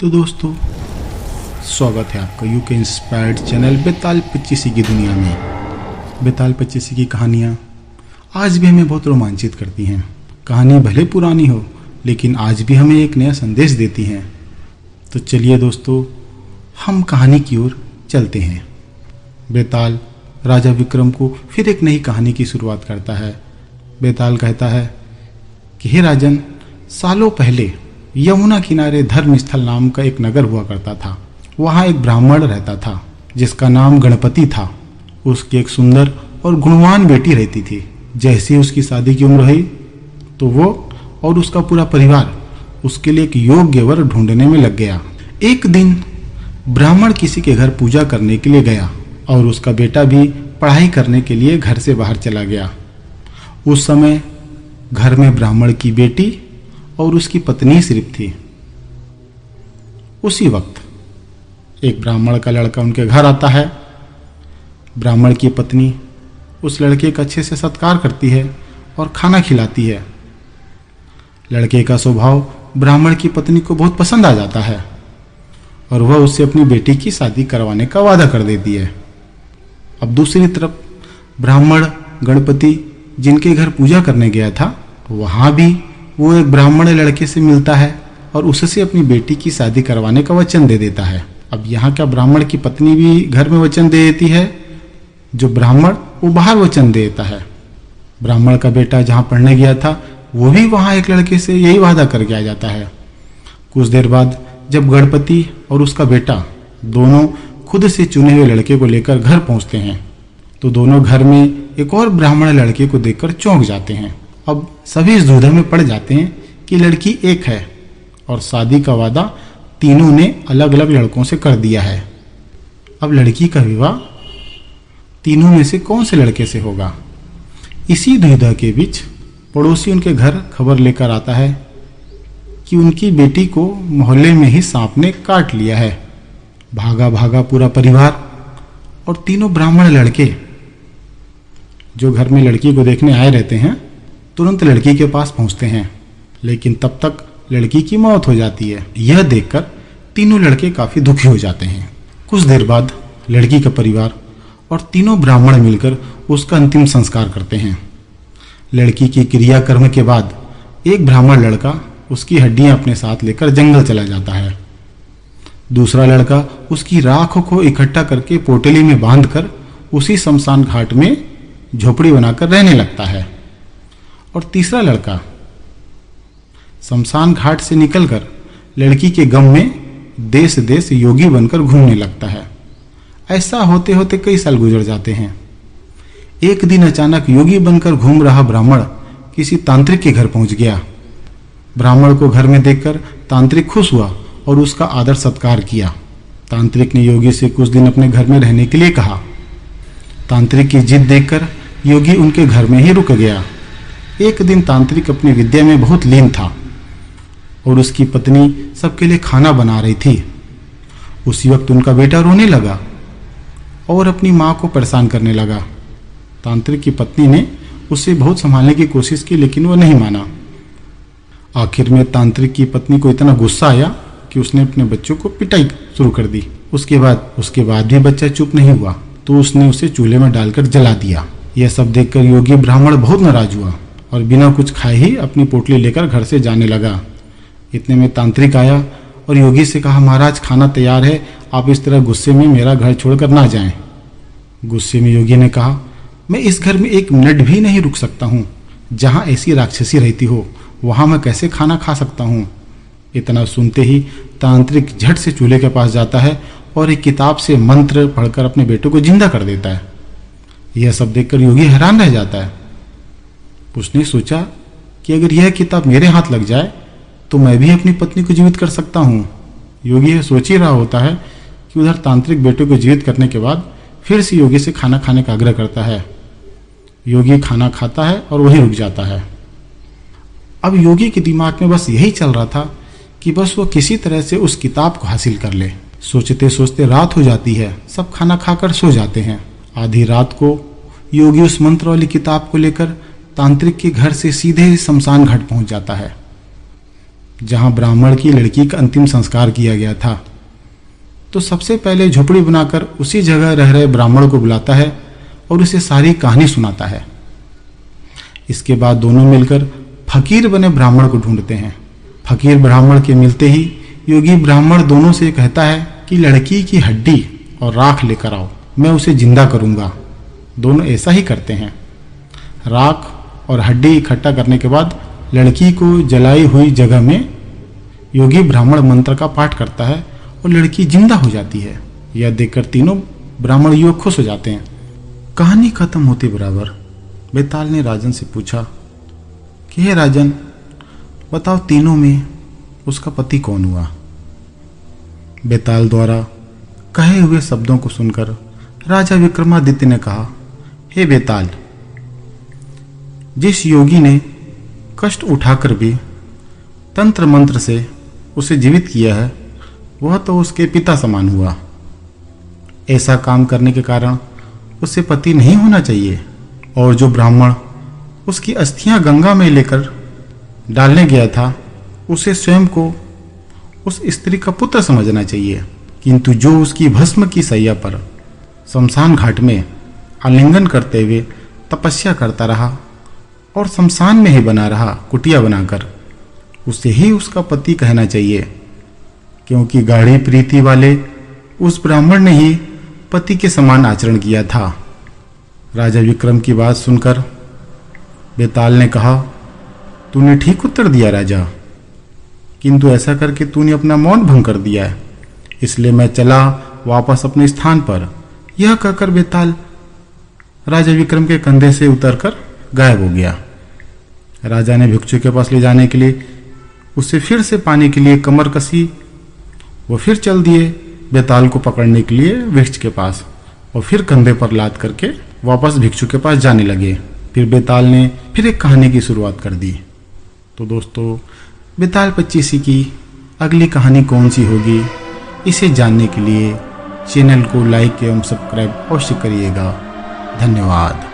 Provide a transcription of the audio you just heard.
तो दोस्तों, स्वागत है आपका यूके इंस्पायर्ड चैनल बेताल पच्चीसी की दुनिया में। बेताल पच्चीसी की कहानियाँ आज भी हमें बहुत रोमांचित करती हैं। कहानी भले पुरानी हो, लेकिन आज भी हमें एक नया संदेश देती हैं। तो चलिए दोस्तों, हम कहानी की ओर चलते हैं। बेताल राजा विक्रम को फिर एक नई कहानी की शुरुआत करता है। बेताल कहता है कि हे राजन, सालों पहले यमुना किनारे धर्मस्थल नाम का एक नगर हुआ करता था। वहाँ एक ब्राह्मण रहता था जिसका नाम गणपति था। उसकी एक सुंदर और गुणवान बेटी रहती थी। जैसे ही उसकी शादी की उम्र हुई तो वो और उसका पूरा परिवार उसके लिए एक योग्य वर ढूंढने में लग गया। एक दिन ब्राह्मण किसी के घर पूजा करने के लिए गया और उसका बेटा भी पढ़ाई करने के लिए घर से बाहर चला गया। उस समय घर में ब्राह्मण की बेटी और उसकी पत्नी सिर्फ थी। उसी वक्त एक ब्राह्मण का लड़का उनके घर आता है। ब्राह्मण की पत्नी उस लड़के का अच्छे से सत्कार करती है और खाना खिलाती है। लड़के का स्वभाव ब्राह्मण की पत्नी को बहुत पसंद आ जाता है और वह उससे अपनी बेटी की शादी करवाने का वादा कर देती है। अब दूसरी तरफ ब्राह्मण गणपति जिनके घर पूजा करने गया था, वहां भी वो एक ब्राह्मण लड़के से मिलता है और उससे अपनी बेटी की शादी करवाने का वचन दे देता है। अब यहाँ क्या ब्राह्मण की पत्नी भी घर में वचन दे देती है, जो ब्राह्मण वो बाहर वचन दे देता है। ब्राह्मण का बेटा जहाँ पढ़ने गया था, वो भी वहाँ एक लड़के से यही वादा करके आ जाता है। कुछ देर बाद जब गणपति और उसका बेटा दोनों खुद से चुने हुए लड़के को लेकर घर पहुँचते हैं, तो दोनों घर में एक और ब्राह्मण लड़के को देखकर चौंक जाते हैं। अब सभी इस दुविधा में पड़ जाते हैं कि लड़की एक है और शादी का वादा तीनों ने अलग अलग लड़कों से कर दिया है। अब लड़की का विवाह तीनों में से कौन से लड़के से होगा? इसी दुविधा के बीच पड़ोसी उनके घर खबर लेकर आता है कि उनकी बेटी को मोहल्ले में ही सांप ने काट लिया है। भागा भागा पूरा परिवार और तीनों ब्राह्मण लड़के जो घर में लड़की को देखने आए रहते हैं, तुरंत लड़की के पास पहुंचते हैं, लेकिन तब तक लड़की की मौत हो जाती है। यह देखकर तीनों लड़के काफी दुखी हो जाते हैं। कुछ देर बाद लड़की का परिवार और तीनों ब्राह्मण मिलकर उसका अंतिम संस्कार करते हैं। लड़की की क्रियाकर्म के बाद एक ब्राह्मण लड़का उसकी हड्डियां अपने साथ लेकर जंगल चला जाता है। दूसरा लड़का उसकी राख को इकट्ठा करके पोटली में बांधकर उसी शमशान घाट में झोपड़ी बनाकर रहने लगता है। और तीसरा लड़का शमशान घाट से निकलकर लड़की के गम में देश देश योगी बनकर घूमने लगता है। ऐसा होते होते कई साल गुजर जाते हैं। एक दिन अचानक योगी बनकर घूम रहा ब्राह्मण किसी तांत्रिक के घर पहुंच गया। ब्राह्मण को घर में देखकर तांत्रिक खुश हुआ और उसका आदर सत्कार किया। तांत्रिक ने योगी से कुछ दिन अपने घर में रहने के लिए कहा। तांत्रिक की जिद देखकर योगी उनके घर में ही रुक गया। एक दिन तांत्रिक अपनी विद्या में बहुत लीन था और उसकी पत्नी सबके लिए खाना बना रही थी। उसी वक्त उनका बेटा रोने लगा और अपनी माँ को परेशान करने लगा। तांत्रिक की पत्नी ने उसे बहुत संभालने की कोशिश की, लेकिन वह नहीं माना। आखिर में तांत्रिक की पत्नी को इतना गुस्सा आया कि उसने अपने बच्चों को पिटाई शुरू कर दी। उसके बाद भी बच्चा चुप नहीं हुआ, तो उसने उसे चूल्हे में डालकर जला दिया। यह सब देखकर योगी ब्राह्मण बहुत नाराज हुआ और बिना कुछ खाए ही अपनी पोटली लेकर घर से जाने लगा। इतने में तांत्रिक आया और योगी से कहा, महाराज खाना तैयार है, आप इस तरह गुस्से में मेरा घर छोड़कर ना जाएं। गुस्से में योगी ने कहा, मैं इस घर में एक मिनट भी नहीं रुक सकता हूँ। जहाँ ऐसी राक्षसी रहती हो, वहाँ मैं कैसे खाना खा सकता हूँ? इतना सुनते ही तांत्रिक झट से चूल्हे के पास जाता है और एक किताब से मंत्र पढ़कर अपने बेटे को जिंदा कर देता है। यह सब देखकर योगी हैरान रह जाता है। उसने सोचा कि अगर यह किताब मेरे हाथ लग जाए तो मैं भी अपनी पत्नी को जीवित कर सकता हूँ। योगी यह सोच ही रहा होता है कि उधर तांत्रिक बेटे को जीवित करने के बाद फिर से योगी से खाना खाने का आग्रह करता है। योगी खाना खाता है और वहीं रुक जाता है। अब योगी के दिमाग में बस यही चल रहा था कि बस वो किसी तरह से उस किताब को हासिल कर ले। सोचते सोचते रात हो जाती है। सब खाना खाकर सो जाते हैं। आधी रात को योगी उस मंत्र वाली किताब को लेकर तांत्रिक के घर से सीधे शमशान घाट पहुंच जाता है। जहां ब्राह्मण की लड़की का अंतिम संस्कार किया गया था। तो सबसे पहले झोपड़ी बनाकर उसी जगह रह रहे ब्राह्मण को बुलाता है और उसे सारी कहानी सुनाता है। इसके बाद दोनों मिलकर फकीर बने ब्राह्मण को ढूंढते हैं। फकीर ब्राह्मण के मिलते ही योगी ब्राह्मण दोनों से कहता है कि लड़की की हड्डी और राख लेकर आओ, मैं उसे जिंदा करूंगा। दोनों ऐसा ही करते हैं। राख और हड्डी इकट्ठा करने के बाद लड़की को जलाई हुई जगह में योगी ब्राह्मण मंत्र का पाठ करता है और लड़की जिंदा हो जाती है। यह देखकर तीनों ब्राह्मण युवक खुश हो जाते हैं। कहानी खत्म होते बराबर बेताल ने राजन से पूछा कि हे राजन, बताओ तीनों में उसका पति कौन हुआ? बेताल द्वारा कहे हुए शब्दों को सुनकर राजा विक्रमादित्य ने कहा, हे बेताल, जिस योगी ने कष्ट उठाकर भी तंत्र मंत्र से उसे जीवित किया है वह तो उसके पिता समान हुआ। ऐसा काम करने के कारण उसे पति नहीं होना चाहिए। और जो ब्राह्मण उसकी अस्थियां गंगा में लेकर डालने गया था उसे स्वयं को उस स्त्री का पुत्र समझना चाहिए। किंतु जो उसकी भस्म की सैया पर शमशान घाट में आलिंगन करते हुए तपस्या करता रहा और शमशान में ही बना रहा कुटिया बनाकर, उसे ही उसका पति कहना चाहिए, क्योंकि गाढ़ी प्रीति वाले उस ब्राह्मण ने ही पति के समान आचरण किया था। राजा विक्रम की बात सुनकर बेताल ने कहा, तूने ठीक उत्तर दिया राजा, किंतु ऐसा करके तूने अपना मौन भंग कर दिया है, इसलिए मैं चला वापस अपने स्थान पर। यह कहकर बेताल राजा विक्रम के कंधे से उतरकर गायब हो गया। राजा ने भिक्षु के पास ले जाने के लिए उसे फिर से पाने के लिए कमर कसी। वो फिर चल दिए बेताल को पकड़ने के लिए वृक्ष के पास और फिर कंधे पर लाद करके वापस भिक्षु के पास जाने लगे। फिर बेताल ने फिर एक कहानी की शुरुआत कर दी। तो दोस्तों, बेताल पच्चीसी की अगली कहानी कौन सी होगी, इसे जानने के लिए चैनल को लाइक एवं सब्सक्राइब अवश्य करिएगा। धन्यवाद।